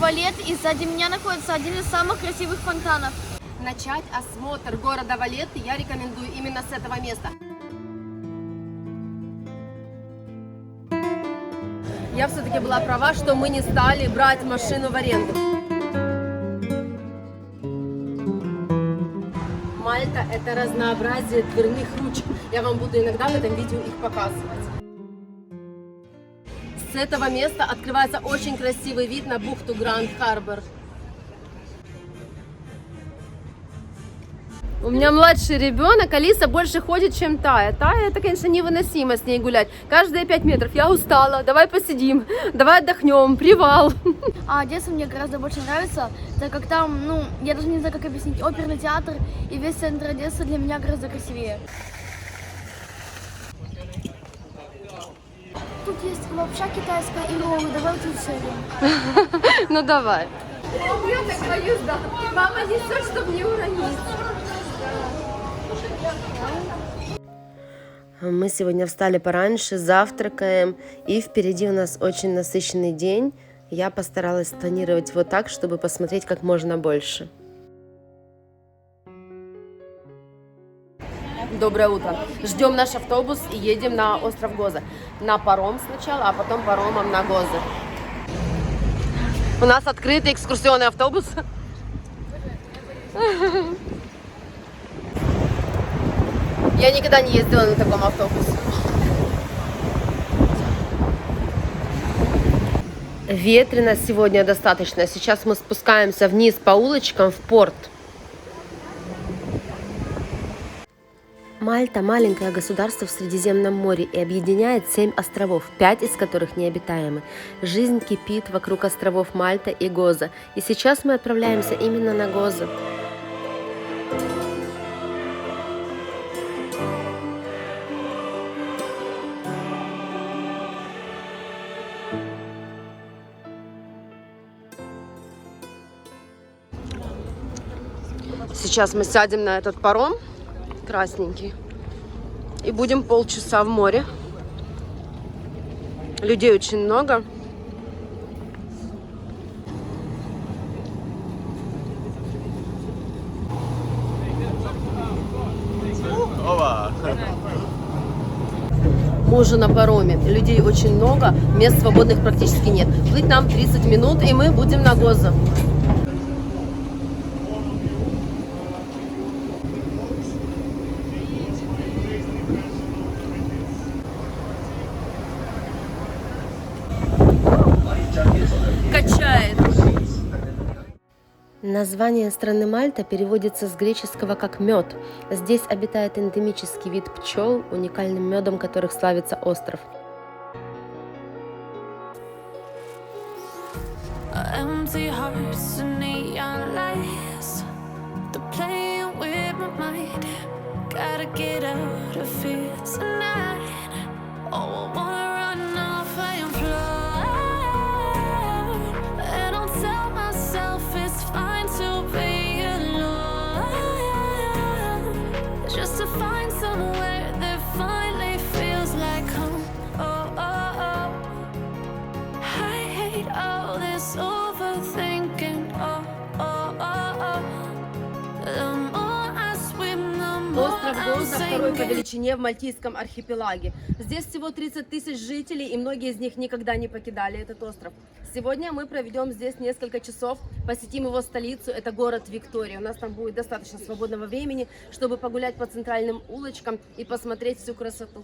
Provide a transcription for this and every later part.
Валет, и сзади меня находится один из самых красивых фонтанов. Начать осмотр города Валетты я рекомендую именно с этого места. Я все-таки была права, что мы не стали брать машину в аренду. Мальта – это разнообразие дверных ручек. Я вам буду иногда в этом видео их показывать. С этого места открывается очень красивый вид на бухту Гранд-Харбор. У меня младший ребенок, Алиса больше ходит, чем Тая. Тая, это, конечно, невыносимо с ней гулять. Каждые 5 метров. Я устала, давай посидим, давай отдохнем, привал. А Одесса мне гораздо больше нравится, так как там, я даже не знаю, как объяснить, оперный театр и весь центр Одессы для меня гораздо красивее. Тут есть лапша китайская и роллы, давай тут сядем. Ну давай. Я так боюсь, да. Мама несет, чтобы не уронить. Мы сегодня встали пораньше, завтракаем, и впереди у нас очень насыщенный день. Я постаралась спланировать его так, чтобы посмотреть как можно больше. Доброе утро. Ждем наш автобус и едем на остров Гоза. На паром сначала, а потом паромом на Гозы. У нас открытый экскурсионный автобус. Я никогда не ездила на таком автобусе. Ветрено сегодня достаточно. Сейчас мы спускаемся вниз по улочкам в порт. Мальта – маленькое государство в Средиземном море и объединяет 7 островов, 5 из которых необитаемы. Жизнь кипит вокруг островов Мальта и Гоза. И сейчас мы отправляемся именно на Гоза. Сейчас мы сядем на этот паром красненький и будем полчаса в море. Людей очень много. Мы уже на пароме. Людей очень много, мест свободных практически нет. Плыть нам 30 минут, и мы будем на Гоза. Качает. Название страны Мальта переводится с греческого как мед. Здесь обитает эндемический вид пчел, уникальным медом которых славится остров. Остров Гоза второй по величине в Мальтийском архипелаге. Здесь всего 30 тысяч жителей, и многие из них никогда не покидали этот остров. Сегодня мы проведем здесь несколько часов, посетим его столицу, это город Виктория. У нас там будет достаточно свободного времени, чтобы погулять по центральным улочкам и посмотреть всю красоту.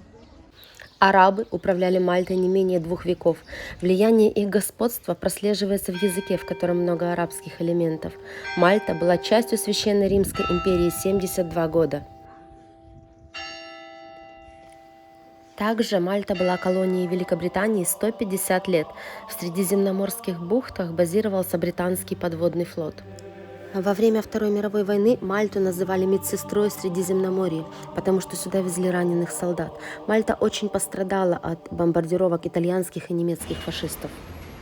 Арабы управляли Мальтой не менее 2 веков. Влияние их господства прослеживается в языке, в котором много арабских элементов. Мальта была частью Священной Римской империи 72 года. Также Мальта была колонией Великобритании 150 лет. В средиземноморских бухтах базировался британский подводный флот. Во время Второй мировой войны Мальту называли медсестрой Средиземноморья, потому что сюда везли раненых солдат. Мальта очень пострадала от бомбардировок итальянских и немецких фашистов.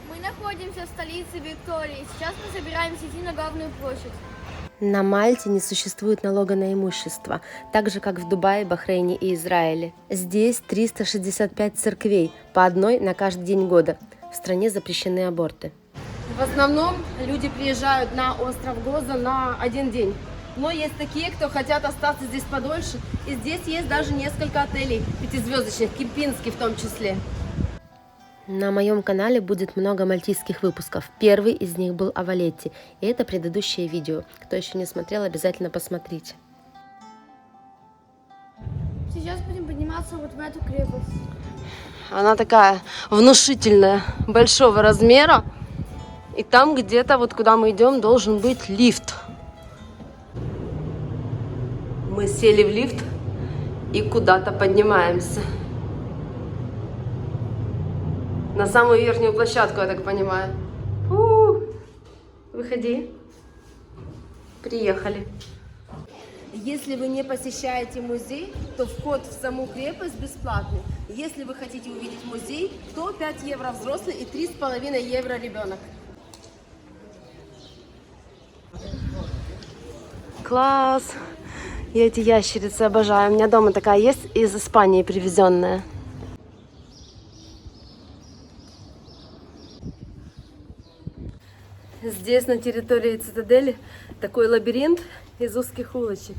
Мы находимся в столице Виктории. Сейчас мы собираемся идти на главную площадь. На Мальте не существует налога на имущество, так же, как в Дубае, Бахрейне и Израиле. Здесь 365 церквей, по одной на каждый день года. В стране запрещены аборты. В основном люди приезжают на остров Гоза на один день. Но есть такие, кто хотят остаться здесь подольше. И здесь есть даже несколько отелей, пятизвездочных, кемпинский в том числе. На моем канале будет много мальтийских выпусков. Первый из них был о Валетте. И это предыдущее видео. Кто еще не смотрел, обязательно посмотрите. Сейчас будем подниматься вот в эту крепость. Она такая внушительная, большого размера. И там где-то, вот куда мы идем, должен быть лифт. Мы сели в лифт и куда-то поднимаемся. На самую верхнюю площадку, я так понимаю. Выходи. Приехали. Если вы не посещаете музей, то вход в саму крепость бесплатный. Если вы хотите увидеть музей, то 5 евро взрослый и 3,5 евро ребенок. Класс! Я эти ящерицы обожаю. У меня дома такая есть, из Испании привезенная. Здесь на территории цитадели такой лабиринт из узких улочек.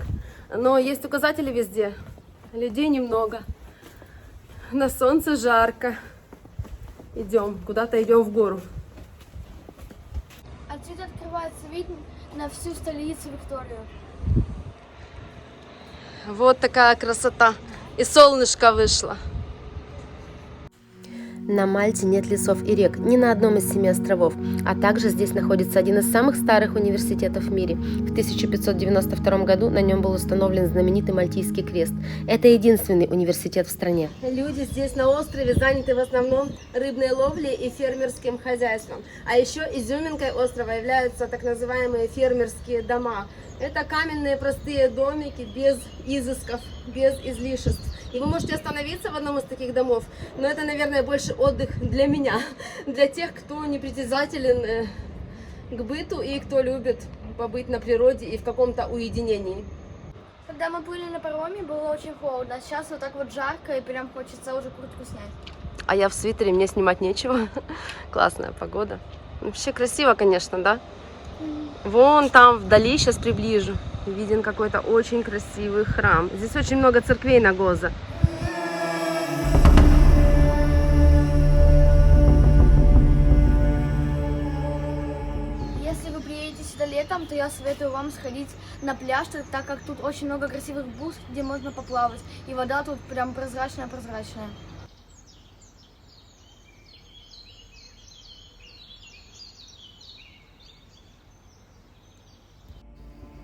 Но есть указатели везде. Людей немного. На солнце жарко. Идем, куда-то идем в гору. Отсюда открывается вид на всю столицу Викторию. Вот такая красота. И солнышко вышло. На Мальте нет лесов и рек ни на одном из 7 островов, а также здесь находится один из самых старых университетов в мире. В 1592 году на нем был установлен знаменитый Мальтийский крест. Это единственный университет в стране. Люди здесь на острове заняты в основном рыбной ловлей и фермерским хозяйством. А еще изюминкой острова являются так называемые фермерские дома. Это каменные простые домики без изысков, без излишеств. И вы можете остановиться в одном из таких домов, но это, наверное, больше отдых для меня, для тех, кто непритязателен к быту и кто любит побыть на природе и в каком-то уединении. Когда мы были на пароме, было очень холодно, а сейчас вот так вот жарко и прям хочется уже куртку снять. А я в свитере, мне снимать нечего. Классная погода. Вообще красиво, конечно, да? Вон там вдали, сейчас приближу, виден какой-то очень красивый храм. Здесь очень много церквей на Гоза. Если вы приедете сюда летом, то я советую вам сходить на пляж, так как тут очень много красивых буз, где можно поплавать. И вода тут прям прозрачная-прозрачная.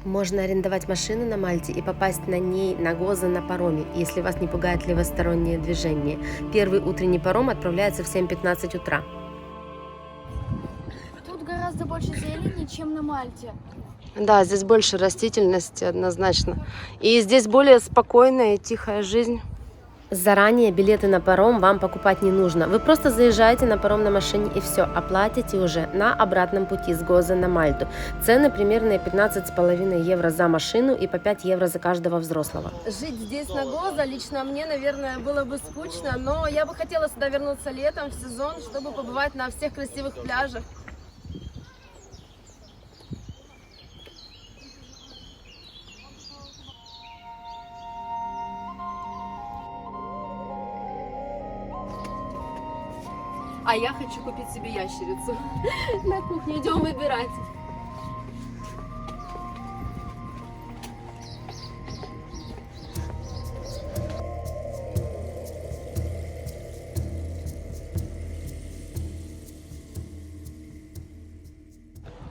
Можно арендовать машину на Мальте и попасть на ней на Гоза на пароме, если вас не пугает левостороннее движение. Первый утренний паром отправляется в 7:15 утра. Тут гораздо больше зелени, чем на Мальте. Да, здесь больше растительности однозначно. И здесь более спокойная и тихая жизнь. Заранее билеты на паром вам покупать не нужно. Вы просто заезжаете на паром на машине и все, оплатите уже на обратном пути с Гоза на Мальту. Цены примерно 15,5 евро за машину и по 5 евро за каждого взрослого. Жить здесь на Гоза лично мне, наверное, было бы скучно, но я бы хотела сюда вернуться летом, в сезон, чтобы побывать на всех красивых пляжах. А я хочу купить себе ящерицу. На кухне идем выбирать.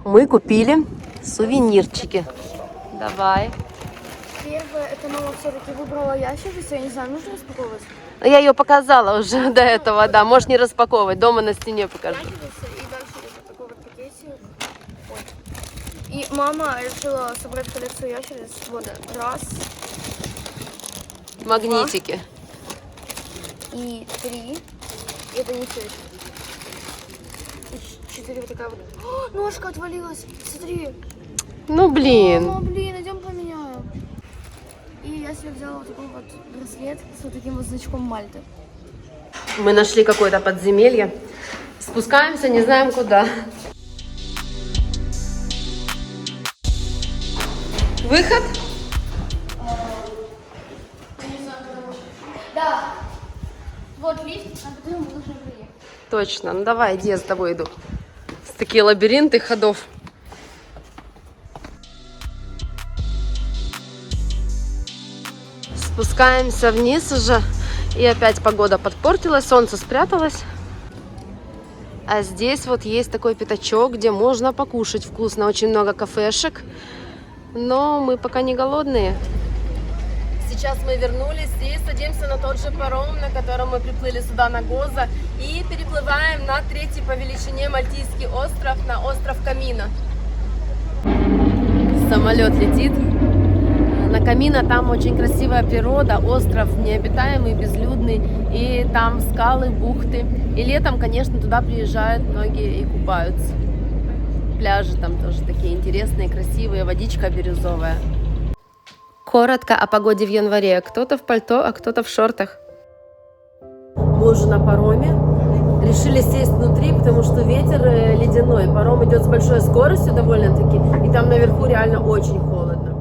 Мы купили сувенирчики. Давай. Первое, это мама все-таки выбрала ящерицу, я не знаю, нужно распаковывать? Я ее показала уже до этого, да. Можешь не распаковывать, дома на стене покажу. Ящерица, и дальше вот такой вот пакетик. Вот. И мама решила собрать коллекцию ящериц. Вот, раз. Магнитики. И 3. Это не все еще. И 4 вот такая вот. О, ножка отвалилась. Смотри. Ну блин. Мама, блин, идем поменяем. И я себе взяла вот такой вот браслет с вот таким вот значком Мальты. Мы нашли какое-то подземелье. Спускаемся, не знаем куда. Выход? Да. Вот лифт, а потом мы нужно приехать. Точно. Ну давай, иди, я с тобой иду. Такие лабиринты ходов. Спускаемся вниз уже. И опять погода подпортилась, солнце спряталось. А здесь вот есть такой пятачок, где можно покушать вкусно. Очень много кафешек. Но мы пока не голодные. Сейчас мы вернулись и садимся на тот же паром, на котором мы приплыли сюда на Гоза. И переплываем на третий по величине Мальтийский остров, на остров Камино. Самолет летит. На Камино там очень красивая природа, остров необитаемый, безлюдный. И там скалы, бухты. И летом, конечно, туда приезжают многие и купаются. Пляжи там тоже такие интересные, красивые, водичка бирюзовая. Коротко о погоде в январе. Кто-то в пальто, а кто-то в шортах. Мы уже на пароме. Решили сесть внутри, потому что ветер ледяной. Паром идет с большой скоростью довольно-таки. И там наверху реально очень холодно.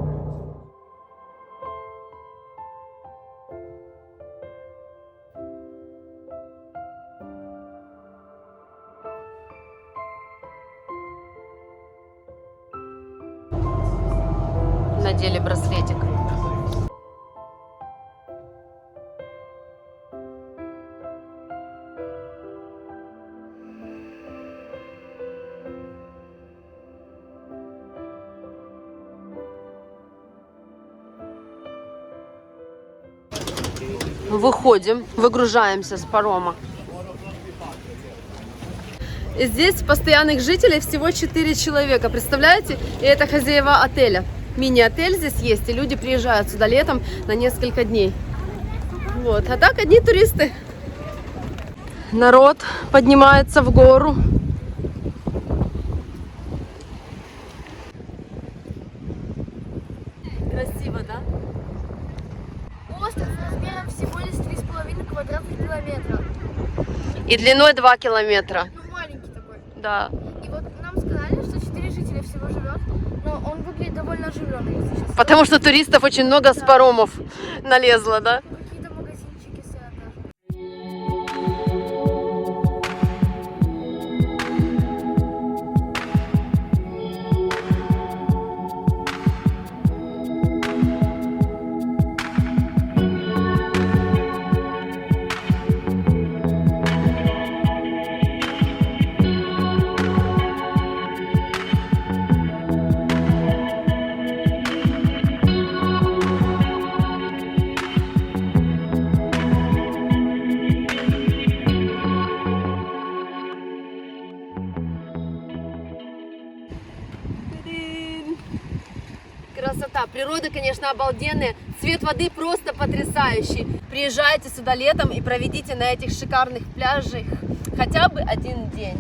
Надели браслетик. Выходим, выгружаемся с парома. И здесь постоянных жителей всего 4 человека, представляете? И это хозяева отеля. Мини-отель здесь есть, и люди приезжают сюда летом на несколько дней. Вот, а так одни туристы. Народ поднимается в гору. Красиво, да? Остров размером всего лишь 3,5 квадратных километра. И длиной 2 километра. Ну, маленький такой. Да. И вот нам сказали, что 4 жителя всего живет, но он выглядит довольно оживленный, если честно. Потому что туристов очень много с паромов налезло, да? Какие-то магазинчики стоят даже. Красота. Природа, конечно, обалденная. Цвет воды просто потрясающий. Приезжайте сюда летом и проведите на этих шикарных пляжах хотя бы один день.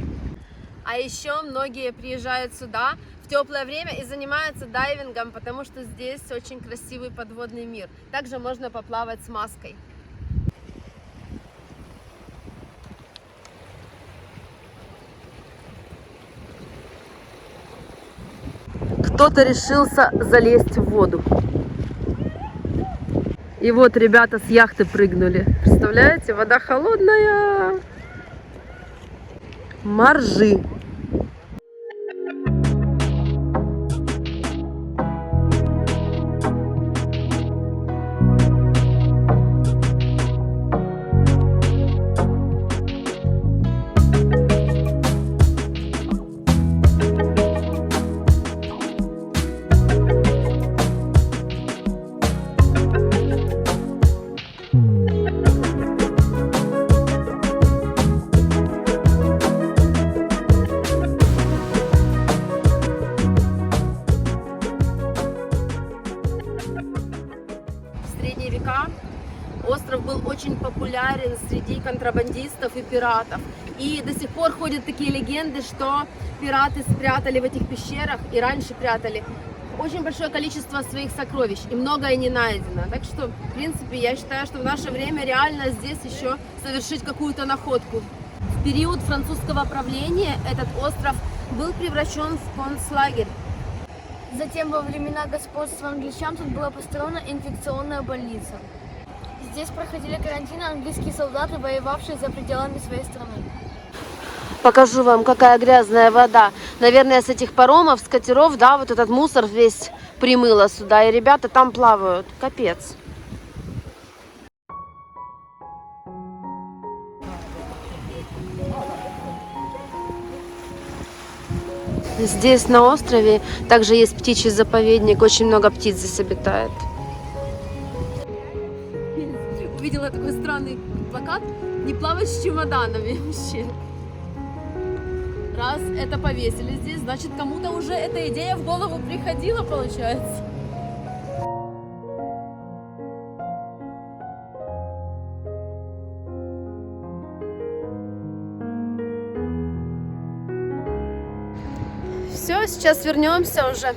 А еще многие приезжают сюда в теплое время и занимаются дайвингом, потому что здесь очень красивый подводный мир. Также можно поплавать с маской. Кто-то решился залезть в воду. И вот ребята с яхты прыгнули. Представляете, вода холодная. Моржи. Остров был очень популярен среди контрабандистов и пиратов. И до сих пор ходят такие легенды, что пираты спрятали в этих пещерах и раньше прятали очень большое количество своих сокровищ. И многое не найдено. Так что, в принципе, я считаю, что в наше время реально здесь еще совершить какую-то находку. В период французского правления этот остров был превращен в концлагерь. Затем во времена господства англичан тут была построена инфекционная больница. Здесь проходили карантин английские солдаты, воевавшие за пределами своей страны. Покажу вам, какая грязная вода. Наверное, с этих паромов, с катеров, да, вот этот мусор весь примыло сюда. И ребята там плавают. Капец. Здесь на острове также есть птичий заповедник. Очень много птиц здесь обитает. Увидела такой странный плакат: не плавать с чемоданами вообще. Раз это повесили здесь, значит, кому-то уже эта идея в голову приходила, получается. Все, сейчас вернемся уже.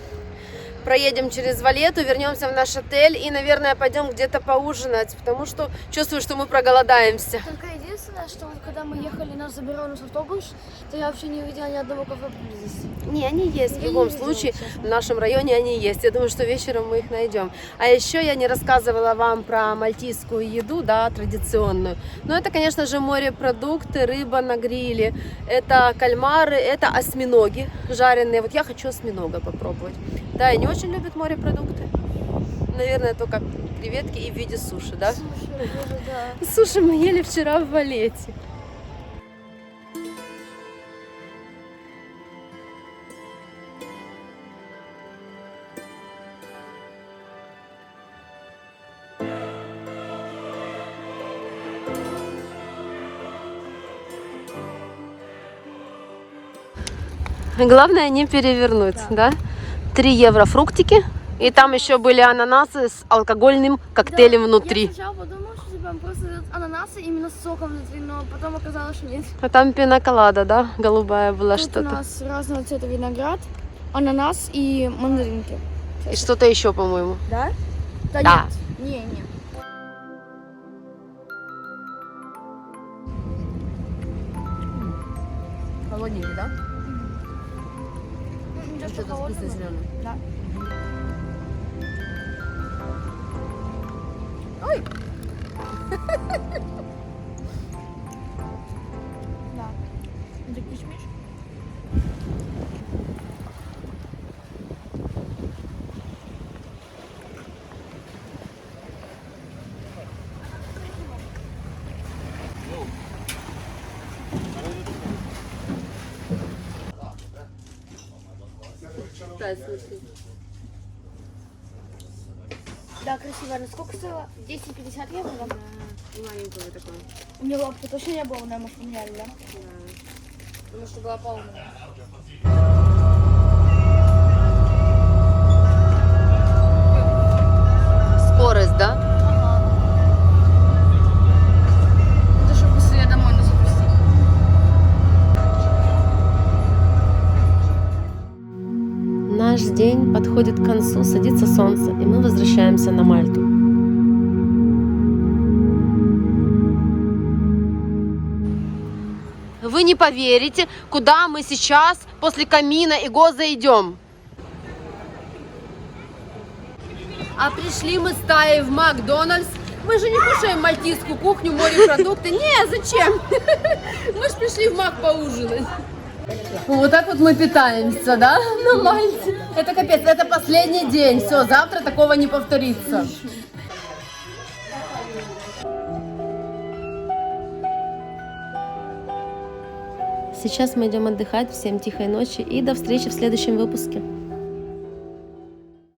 Проедем через Валету, вернемся в наш отель и, наверное, пойдем где-то поужинать, потому что чувствую, что мы проголодаемся. Только единственное, что вот когда мы ехали, нас забирал наш автобус, то я вообще не увидела ни одного кафе поблизости. Не, они есть в Я любом не видела, случае. честно. В нашем районе они есть. Я думаю, что вечером мы их найдем. А еще я не рассказывала вам про мальтийскую еду, да, традиционную. Но это, конечно же, морепродукты, рыба на гриле. Это кальмары, это осьминоги жареные. Вот я хочу осьминога попробовать. Да, и не очень любят морепродукты. Наверное, только креветки и в виде суши, да? Слушай, боже, да. Суши мы ели вчера в Валете. Главное не перевернуть, да? 3 евро фруктики. И там еще были ананасы с алкогольным коктейлем Да, внутри. Я сначала подумала, что типа просто дают ананасы именно с соком внутри, но потом оказалось, что нет. А там пинаколада, да? Голубая была Тут у что-то. нас разного цвета виноград, ананас и мандаринки. И что-то еще, по-моему. Да? Да. Нет. Не. Холодненький, да? Что-то холодное. зеленый. Да. Ой! Да. Ты кишмиш? Да, красиво. На сколько стоило? 10-50 евро? Да? И маленького такой. У меня лапки точно не было, наверное, может, поменяли, да? Потому что была полная. Скорость, да? Это чтобы быстрее домой нас запустить. Наш день подходит к концу, садится солнце, и мы возвращаемся на Мальту. Вы не поверите, куда мы сейчас после камина и Гоза идем. А пришли мы с Таей в Макдональдс. Мы же не кушаем мальтийскую кухню, морепродукты. Не, зачем? Мы же пришли в Мак поужинать. Вот так вот мы питаемся, да, на Мальте? Это капец, это последний день. Все, завтра такого не повторится. Сейчас мы идем отдыхать. Всем тихой ночи и до встречи в следующем выпуске.